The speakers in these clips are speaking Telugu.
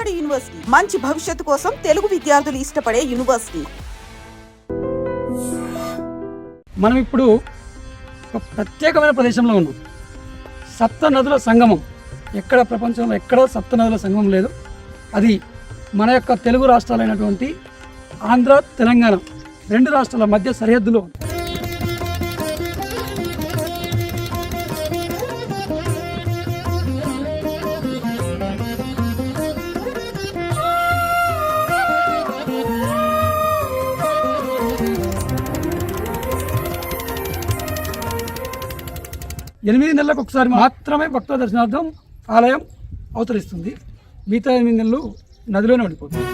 నాడు యూనివర్సిటీ మంచి భవిష్యత్తు కోసం తెలుగు విద్యార్థులు ఇష్టపడే యూనివర్సిటీ. మనం ఇప్పుడు ఒక ప్రత్యేకమైన ప్రదేశంలో ఉన్నాం. సప్త నదుల సంగమం. ఎక్కడ ప్రపంచంలో ఎక్కడ సప్త నదుల సంగమం లేదు. అది మన యొక్క తెలుగు రాష్ట్రాలైనటువంటి ఆంధ్ర, తెలంగాణ రెండు రాష్ట్రాల మధ్య సరిహద్దులో. ఎనిమిది నెలలకు ఒకసారి మాత్రమే భక్తుల దర్శనార్థం ఆలయం అవతరిస్తుంది. మిగతా 8 నెలలు నదిలోనే ఉండిపోతుంది.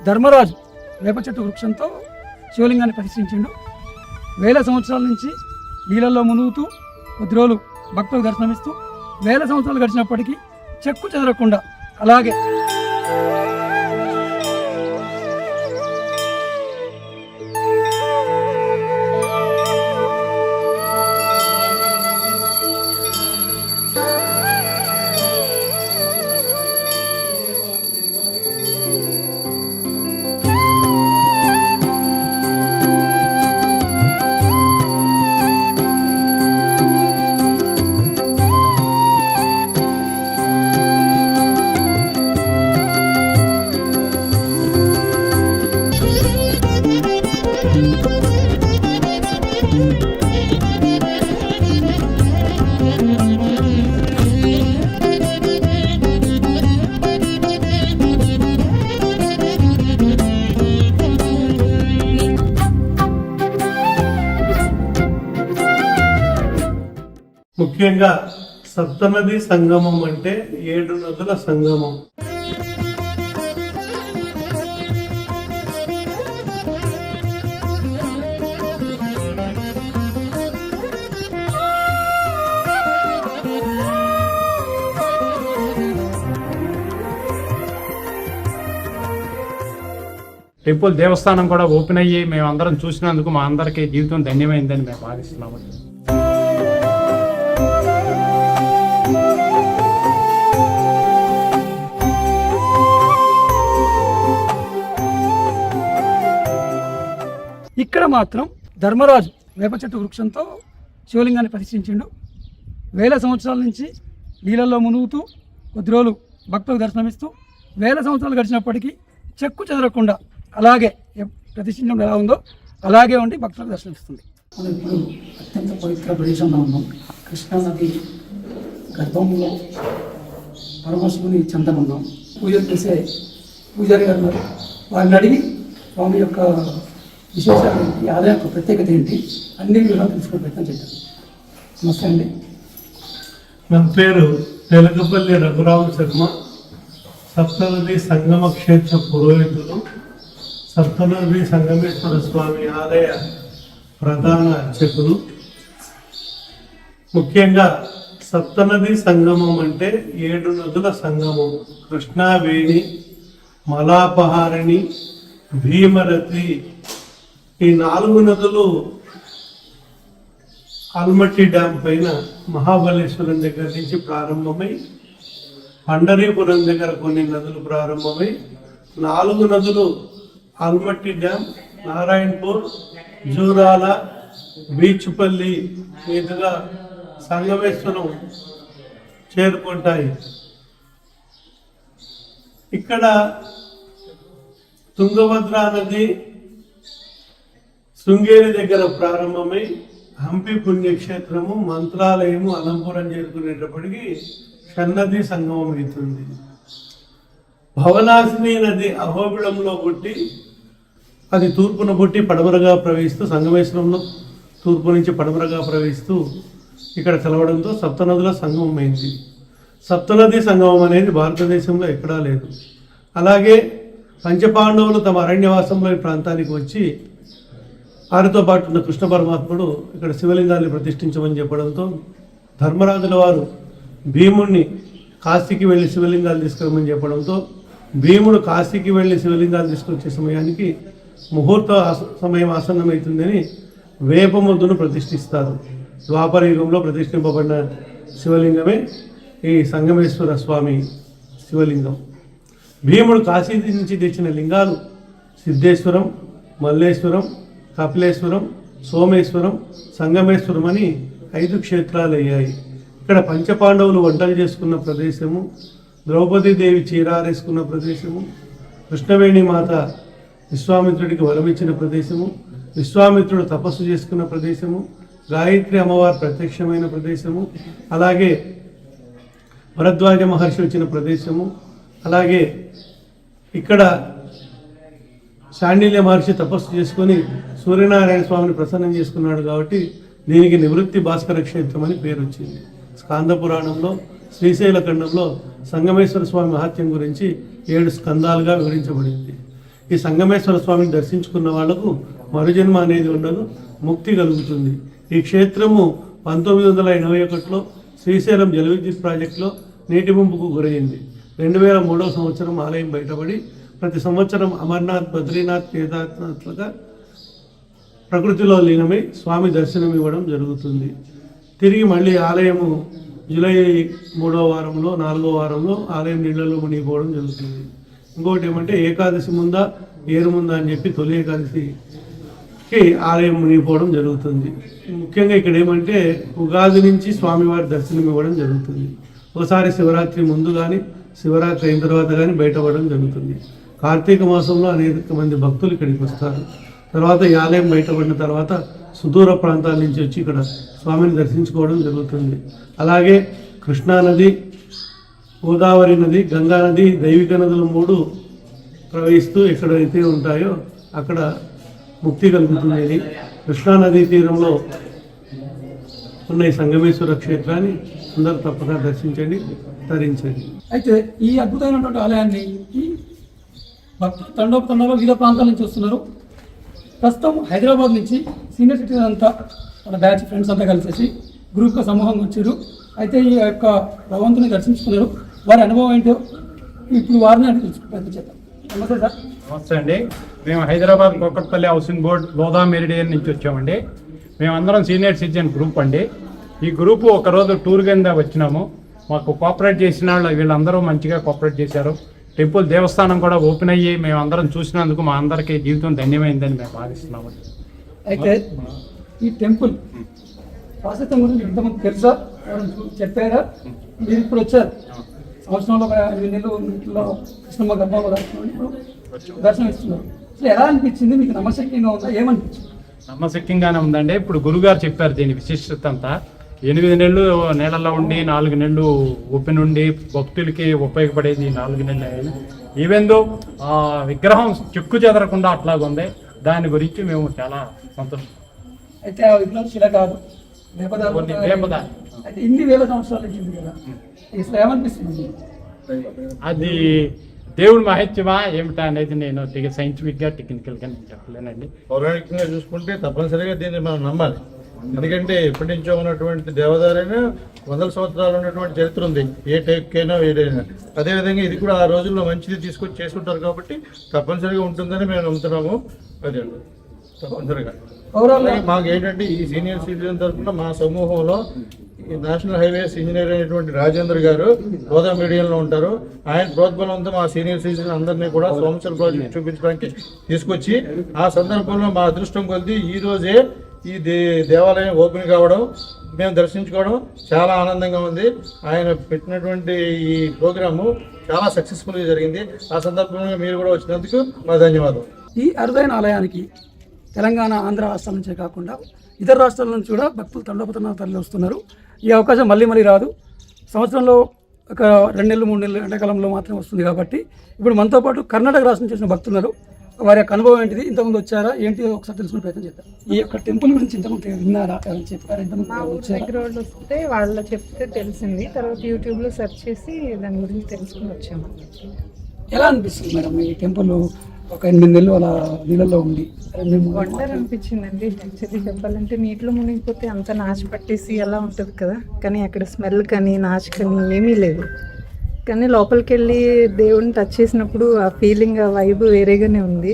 ధర్మరాజు వేప చెట్టు వృక్షంతో శివలింగాన్ని ప్రతిష్ఠించిండు. 1000 సంవత్సరాల నుంచి నీళ్ళల్లో మునుగుతూ కొద్ది రోజులు భక్తులకు దర్శనమిస్తూ 1000 సంవత్సరాలు గడిచినప్పటికీ చెక్కు చెదరకుండా అలాగే ముఖ్యంగా సప్తనది సంగమం అంటే 7 నదుల సంగమం. టెంపుల్ దేవస్థానం కూడా ఓపెన్ అయ్యి మేము అందరం చూసినందుకు మా అందరికీ జీవితం ధన్యమైందని మేము భావిస్తున్నాము. ఇక్కడ మాత్రం ధర్మరాజు వేప చెట్టు వృక్షంతో శివలింగాన్ని ప్రతిష్ఠించిండు. 1000 సంవత్సరాల నుంచి నీళ్ళల్లో మునుగుతూ కొద్ది రోజులు భక్తులకు దర్శనమిస్తూ 1000 సంవత్సరాలు గడిచినప్పటికీ చెక్కు చెదరకుండా అలాగే ప్రతిష్ఠించడం ఎలా ఉందో అలాగే ఉండి భక్తులకు దర్శనమిస్తుంది. మనం ఇప్పుడు అత్యంత పవిత్ర ప్రదేశంలో ఉన్నాం. కృష్ణానది గర్భంలో పరమశివుని చెంతన ఉన్నాం. పూజలు చేసే పూజారి గారు వారిని అడిగి స్వామి యొక్క విశేషాలు ఏంటి, ఆలయం యొక్క ప్రత్యేకత ఏంటి, అన్ని వివరాలు తెలుసుకునే ప్రయత్నం చేద్దాం. నమస్తే అండి. నా పేరు తెలకపల్లి రఘురామ శర్మ. సప్తనది సంగమ క్షేత్ర పురోహితులు, సప్తనది సంగమేశ్వర స్వామి ఆలయ ప్రధాన అర్చకులు. ముఖ్యంగా సప్తనది సంగమం అంటే 7 నదుల సంగమం. కృష్ణావేణి, మలాపహారిణి, భీమరతి, ఈ 4 నదులు ఆల్మట్టి డ్యామ్ పైన మహాబలేశ్వరం దగ్గర నుంచి ప్రారంభమై పండరీపురం దగ్గర కొన్ని నదులు ప్రారంభమై 4 నదులు ఆల్మట్టి డ్యామ్, నారాయణపూర్, జూరాల, బీచ్పల్లి మీదుగా సంగమేశ్వరం చేరుకుంటాయి. ఇక్కడ తుంగభద్రా నది శృంగేరి దగ్గర ప్రారంభమై హంపి పుణ్యక్షేత్రము, మంత్రాలయము, అలంపురం చేరుకునేటప్పటికి షన్నది సంగమం అవుతుంది. భవనాశిని నది అహోబిళంలో పుట్టి అది తూర్పున పుట్టి పడమరగా ప్రవహిస్తూ సంగమేశ్వరంలో తూర్పు నుంచి పడమరగా ప్రవహిస్తూ ఇక్కడ కలవడంతో సప్తనదుల సంగమం అయింది. సప్తనది సంగమం అనేది భారతదేశంలో ఎక్కడా లేదు. అలాగే పంచపాండవులు తమ అరణ్యవాసంలో ఈ ప్రాంతానికి వచ్చి వారితో పాటు ఉన్న కృష్ణ పరమాత్ముడు ఇక్కడ శివలింగాన్ని ప్రతిష్ఠించమని చెప్పడంతో ధర్మరాజుల వారు భీముడిని కాశీకి వెళ్ళి శివలింగాలు తీసుకురమని చెప్పడంతో భీముడు కాశీకి వెళ్ళి శివలింగాలు తీసుకొచ్చే సమయానికి ముహూర్త సమయం ఆసన్నమవుతుందని వేప మొద్దును ప్రతిష్ఠిస్తారు. ద్వాపర యుగంలో ప్రతిష్ఠింపబడిన శివలింగమే ఈ సంగమేశ్వర స్వామి శివలింగం. భీముడు కాశీ నుంచి తెచ్చిన లింగాలు సిద్ధేశ్వరం, మల్లేశ్వరం, కపిలేశ్వరం, సోమేశ్వరం, సంగమేశ్వరం అని 5 క్షేత్రాలు అయ్యాయి. ఇక్కడ పంచపాండవులు వంటలు చేసుకున్న ప్రదేశము, ద్రౌపదీదేవి చీరారేసుకున్న ప్రదేశము, కృష్ణవేణి మాత విశ్వామిత్రుడికి వరమిచ్చిన ప్రదేశము, విశ్వామిత్రుడు తపస్సు చేసుకున్న ప్రదేశము, గాయత్రి అమ్మవారు ప్రత్యక్షమైన ప్రదేశము, అలాగే భరద్వాజ మహర్షి వచ్చిన ప్రదేశము, అలాగే ఇక్కడ శాండిల్య మహర్షి తపస్సు చేసుకొని సూర్యనారాయణ స్వామిని ప్రసన్నం చేసుకున్నాడు కాబట్టి దీనికి నివృత్తి భాస్కర క్షేత్రం అని పేరు వచ్చింది. స్కాంద పురాణంలో శ్రీశైల ఖండంలో సంగమేశ్వర స్వామి మహత్యం గురించి 7 స్కందాలుగా వివరించబడింది. ఈ సంగమేశ్వర స్వామిని దర్శించుకున్న వాళ్లకు మరుజన్మ అనేది ఉండదు, ముక్తి కలుగుతుంది. ఈ క్షేత్రము 1981లో శ్రీశైలం జల విద్యుత్ ప్రాజెక్టులో నీటి ముంపుకు గురైంది. 2003 సంవత్సరం ఆలయం బయటపడి ప్రతి సంవత్సరం అమర్నాథ్, బద్రీనాథ్, కేదార్నాథ్లుగా ప్రకృతిలో లీనమై స్వామి దర్శనం ఇవ్వడం జరుగుతుంది. తిరిగి మళ్ళీ ఆలయము జూలై 3వ వారంలో 4వ వారంలో ఆలయం నీళ్లలో మునిగిపోవడం జరుగుతుంది. ఇంకోటి ఏమంటే ఏకాదశి ముందా ఏరు ముందా అని చెప్పి తొలి ఏకాదశికి ఆలయం మునిగిపోవడం జరుగుతుంది. ముఖ్యంగా ఇక్కడ ఏమంటే ఉగాది నుంచి స్వామివారి దర్శనం ఇవ్వడం జరుగుతుంది. ఒకసారి శివరాత్రి ముందు కానీ శివరాత్రి అయిన తర్వాత కానీ బయటపడడం జరుగుతుంది. కార్తీక మాసంలో అనేక మంది భక్తులు ఇక్కడికి వస్తారు. తర్వాత ఈ ఆలయం బయటపడిన తర్వాత సుదూర ప్రాంతాల నుంచి వచ్చి ఇక్కడ స్వామిని దర్శించుకోవడం జరుగుతుంది. అలాగే కృష్ణానది, గోదావరి నది, గంగా నది, దైవిక నదులు 3 ప్రవహిస్తూ ఎక్కడైతే ఉంటాయో అక్కడ ముక్తి కలుగుతుంది. కృష్ణానదీ తీరంలో ఉన్న ఈ సంగమేశ్వర క్షేత్రాన్ని అందరూ తప్పక దర్శించండి, తరించండి. అయితే ఈ అద్భుతమైనటువంటి ఆలయాన్ని భక్తులు తండోపతండాలో వివిధ ప్రాంతాల నుంచి వస్తున్నారు. ప్రస్తుతం హైదరాబాద్ నుంచి సీనియర్ సిటిజన్ అంతా వాళ్ళ బ్యాచ్ ఫ్రెండ్స్ అంతా కలిసేసి గ్రూప్గా సమూహంగా వచ్చారు. అయితే ఈ యొక్క భగవంతుని దర్శించుకున్నారు. వారి అనుభవం ఏంటో ఇప్పుడు వారిని అని తెలుసుకుంటారు. చేద్దాం. నమస్తే సార్. నమస్తే అండి. మేము Hyderabad Kukatpally housing board Lodha Meridian నుంచి వచ్చామండి. మేమందరం సీనియర్ సిటిజన్ గ్రూప్ అండి. ఈ గ్రూపు ఒకరోజు టూర్ కింద వచ్చినాము. మాకు కోఆపరేట్ చేసిన వాళ్ళు వీళ్ళందరూ మంచిగా కోఆపరేట్ చేశారు. టెంపుల్ దేవస్థానం కూడా ఓపెన్ అయ్యి మేము అందరం చూసినందుకు మా అందరికీ జీవితం ధన్యమైందని మేము భావిస్తున్నాము. అయితే ఈ టెంపుల్ ప్రాశస్త్యం గురించి ఇంతమంది తెలుసా, చెప్పారా? మీరు ఇప్పుడు వచ్చారు, సంవత్సరంలో 8 నెలలు కృష్ణమ్మ గర్భంలో దర్శనం ఇస్తున్నారు. అసలు ఎలా అనిపించింది మీకు? నమ్మశక్యంగా ఉందా? ఏమనిపించింది? నమ్మశక్యంగానే ఉందండి. ఇప్పుడు గురుగారు చెప్పారు దీని విశిష్టత అంతా. 8 నెలలు నేలల్లో ఉండి 4 నెలలు ఓపెన్ ఉండి భక్తులకి ఉపయోగపడేది 4 నెలలు. ఈవెందో విగ్రహం చెక్కు చెదరకుండా అట్లాగుంది. దాని గురించి మేము చాలా సంతోషం. అయితే ఆ విగ్రహం శిల కాదు, వేపద. అయితే ఇన్ని వేల సంవత్సరాల నుంచి కదా, అసలు ఏమనిపిస్తుంది? అది దేవుడి మహత్యమా ఏమిటా అనేది నేను సైంటిఫిక్గా టెక్నికల్గా నేను చెప్పలేనండి. పౌరాణికంగా చూసుకుంటే తప్పనిసరిగా దీన్ని మనం నమ్మాలి. ఎందుకంటే ఎప్పటి నుంచో ఉన్నటువంటి దేవదారైనా 100 సంవత్సరాలు ఉన్నటువంటి చరిత్ర ఉంది, ఏ టైప్కైనా ఏదైనా. అదేవిధంగా ఇది కూడా ఆ రోజుల్లో మంచిది తీసుకొచ్చి చేసుకుంటారు కాబట్టి తప్పనిసరిగా ఉంటుందని మేము నమ్ముతున్నాము. అదే తప్పనిసరిగా మాకు ఏంటంటే ఈ సీనియర్ సిటిజన్ తరఫున మా సమూహంలో ఈ నేషనల్ హైవేస్ ఇంజనీర్ అయినటువంటి రాజేంద్ర గారు లోదా మీడియంలో ఉంటారు. ఆయన ప్రోద్బలంతో మా సీనియర్ సిటిజన్ అందరినీ కూడా సోమశిల ప్రాజెక్ట్ చూపించడానికి తీసుకొచ్చి ఆ సందర్భంలో మా అదృష్టం కొద్ది ఈ రోజే ఈ దేవాలయం ఓపెన్ కావడం, మేము దర్శించుకోవడం చాలా ఆనందంగా ఉంది. ఆయన పెట్టినటువంటి ఈ ప్రోగ్రాము చాలా సక్సెస్ఫుల్గా జరిగింది. ఆ సందర్భంగా మీరు కూడా వచ్చినందుకు మా ధన్యవాదాలు. ఈ అరుదైన ఆలయానికి తెలంగాణ, ఆంధ్ర రాష్ట్రాల నుంచే కాకుండా ఇతర రాష్ట్రాల నుంచి కూడా భక్తులు తండోపతండాలు తరలి వస్తున్నారు. ఈ అవకాశం మళ్ళీ రాదు. సంవత్సరంలో ఒక 2 నెలలు 3 నెలలు ఎండాకాలంలో మాత్రమే వస్తుంది కాబట్టి ఇప్పుడు మనతో పాటు కర్ణాటక రాష్ట్రం నుంచి వచ్చిన భక్తున్నారు. వారి యొక్క అనుభవం ఏంటిది, ఇంతకుముందు వచ్చారా ఏంటి ఒకసారి తెలుసుకునే ప్రయత్నం చేద్దాం. ఈ యొక్క టెంపుల్ గురించి ఇంతకుముందు విన్నారా, చెప్పారా? దగ్గర వాళ్ళు వస్తే వాళ్ళు చెప్తే తెలిసింది. తర్వాత యూట్యూబ్లో సెర్చ్ చేసి దాని గురించి తెలుసుకుని వచ్చాము. ఎలా అనిపిస్తుంది మేడం ఈ టెంపుల్ ఒక 8 నెలలు అలా నీళ్ళల్లో ఉంది? వండర్ అనిపించిందండి. యాక్చువల్లీ చెప్పాలంటే నీటిలో మునిగిపోతే అంత నాచు పట్టేసి అలా ఉంటుంది కదా, కానీ అక్కడ స్మెల్ కానీ నాచు కానీ ఏమీ లేదు. కానీ లోపలికి వెళ్ళి దేవుడిని టచ్ చేసినప్పుడు ఆ ఫీలింగ్, ఆ వైబ్ వేరేగానే ఉంది.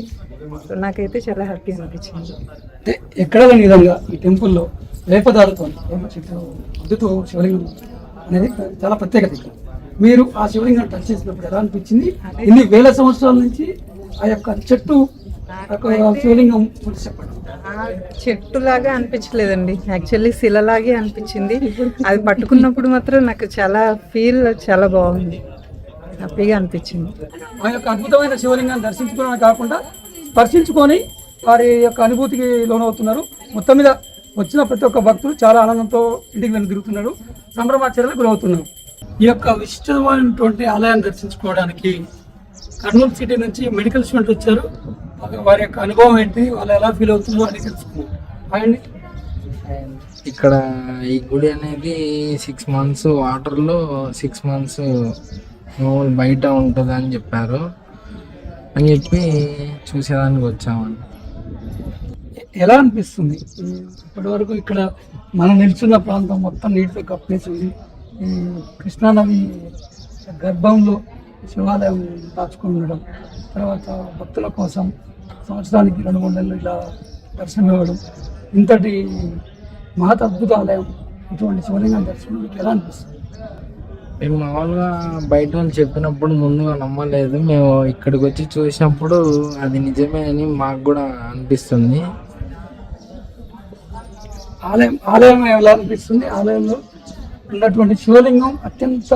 సో నాకైతే చాలా హ్యాపీ అనిపించింది. అంటే ఎక్కడ లేని విధంగా ఈ టెంపుల్లో వేపదారుతో వేప చెట్టు అద్దుతో శివలింగం అనేది చాలా ప్రత్యేకత ఇక్కడ. మీరు ఆ శివలింగం టచ్ చేసినప్పుడు ఎలా అనిపించింది? ఇన్ని వేల సంవత్సరాల నుంచి ఆ యొక్క చెట్టు శివలింగం గురించి చెప్పండి. చెట్టులాగా అనిపించలేదండి, యాక్చువల్లీ శిలలాగే అనిపించింది. అది పట్టుకున్నప్పుడు మాత్రం నాకు చాలా బాగుంది, హ్యాపీగా అనిపించింది. ఆ యొక్క అద్భుతమైన శివలింగాన్ని దర్శించుకోవడమే కాకుండా స్పర్శించుకొని వారి యొక్క అనుభూతికి లోనవుతున్నారు. మొత్తం మీద వచ్చిన ప్రతి ఒక్క భక్తులు చాలా ఆనందంతో ఇంటికి వెళ్ళి తిరుగుతున్నారు, సంభ్రమాచరణకు గురవుతున్నారు. ఈ యొక్క విశిష్టమైనటువంటి ఆలయాన్ని దర్శించుకోవడానికి కర్నూలు సిటీ నుంచి మెడికల్ స్టూడెంట్ వచ్చారు. వారి యొక్క అనుభవం ఏంటి, వాళ్ళు ఎలా ఫీల్ అవుతున్నారు అని తెలుసుకున్నారు. అండ్ ఇక్కడ ఈ గుడి అనేది 6 months వాటర్లో 6 months మామూలు బయట ఉంటుంది అని చెప్పారు, అని చెప్పి చూసేదానికి వచ్చామండి. ఎలా అనిపిస్తుంది? ఇప్పటి వరకు ఇక్కడ మనం నిల్చున్న ప్రాంతం మొత్తం నీటితో కప్పేసింది. ఈ కృష్ణానది గర్భంలో శివాలయం దాచుకుని ఉండడం, తర్వాత భక్తుల కోసం సంవత్సరానికి 2-3 నెలలు ఇలా దర్శనం ఇవ్వడం, ఇంతటి మహత అద్భుత ఆలయం, ఇటువంటి శివలింగం దర్శనం మీకు ఎలా అనిపిస్తుంది? మేము మామూలుగా బయట వాళ్ళు చెప్పినప్పుడు ముందుగా నమ్మలేదు, మేము ఇక్కడికి వచ్చి చూసినప్పుడు అది నిజమే అని మాకు కూడా అనిపిస్తుంది. ఆలయం ఎలా అనిపిస్తుంది? ఆలయంలో ఉన్నటువంటి శివలింగం అత్యంత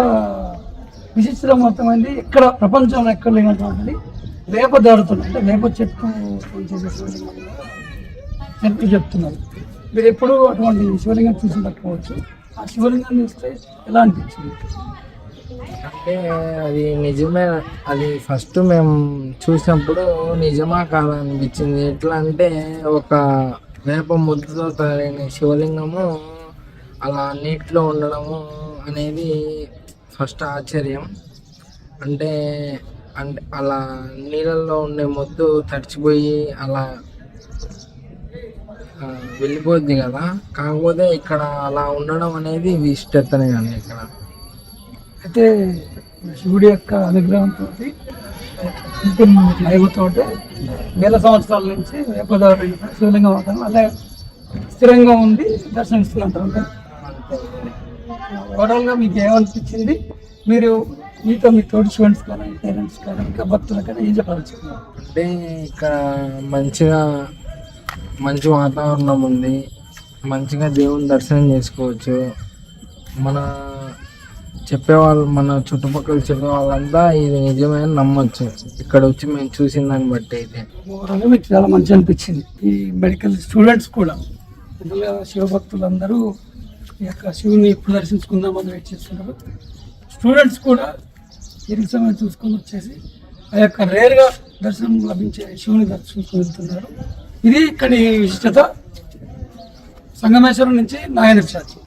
విశిష్టమైనది, ఎక్కడ ప్రపంచంలో ఎక్కడ లేనటువంటిది వేపదారుతుంది, అంటే వేప చెట్టు చేసే శివలింగం చెట్టు చెప్తున్నారు. మీరు ఎప్పుడు అటువంటి శివలింగం చూసినట్టుకోవచ్చు. ఆ శివలింగాన్ని చూస్తే ఎలా అనిపించింది? అంటే అది నిజమే, అది ఫస్ట్ మేము చూసినప్పుడు నిజమా కాదా అనిపించింది. ఎట్లా అంటే ఒక వేప ముద్దతో తయారైన శివలింగము అలా నీటిలో ఉండడము అనేది ఫస్ట్ ఆశ్చర్యం. అంటే అంటే అలా నీళ్ళల్లో ఉండే మొద్దు తడిచిపోయి అలా వెళ్ళిపోద్ది కదా, కాకపోతే ఇక్కడ అలా ఉండడం అనేది విశిష్టతనే అండి. ఇక్కడ అయితే శివుడి యొక్క అనుగ్రహంతో మహిమతో వేల సంవత్సరాల నుంచి వేపదారు శివలింగం అవడం అలా స్థిరంగా ఉండి దర్శనమిస్తున్నట్టు. ఓవరాల్గా మీకు ఏమనిపించింది? మీరు మీతో మీ తోటి స్టూడెంట్స్ కానీ పేరెంట్స్ కానీ ఇంకా భక్తులు కానీ ఏం చెప్పాల్సుకున్నారు? అంటే ఇక్కడ మంచి వాతావరణం ఉంది, మంచిగా దేవుని దర్శనం చేసుకోవచ్చు. మన చుట్టుపక్కల చెప్పే వాళ్ళంతా ఇది నిజమే నమ్మొచ్చు ఇక్కడ వచ్చి మేము చూసిన దాన్ని బట్టి. అయితే ఓవరాల్గా మీకు చాలా మంచి అనిపించింది. ఈ మెడికల్ స్టూడెంట్స్ కూడా అందులో శివభక్తులందరూ ఈ యొక్క శివుని ఎప్పుడు దర్శించుకుందామని వెయిట్ చేస్తున్నారు. స్టూడెంట్స్ కూడా తీరిక సమయం చూసుకొని వచ్చేసి ఆ యొక్క రేర్గా దర్శనం లభించే శివుని దర్శించుకుని వెళ్తున్నారు. ఇది ఇక్కడి విశిష్టత. సంగమేశ్వరం నుంచి నాగేంద్ర చాచి.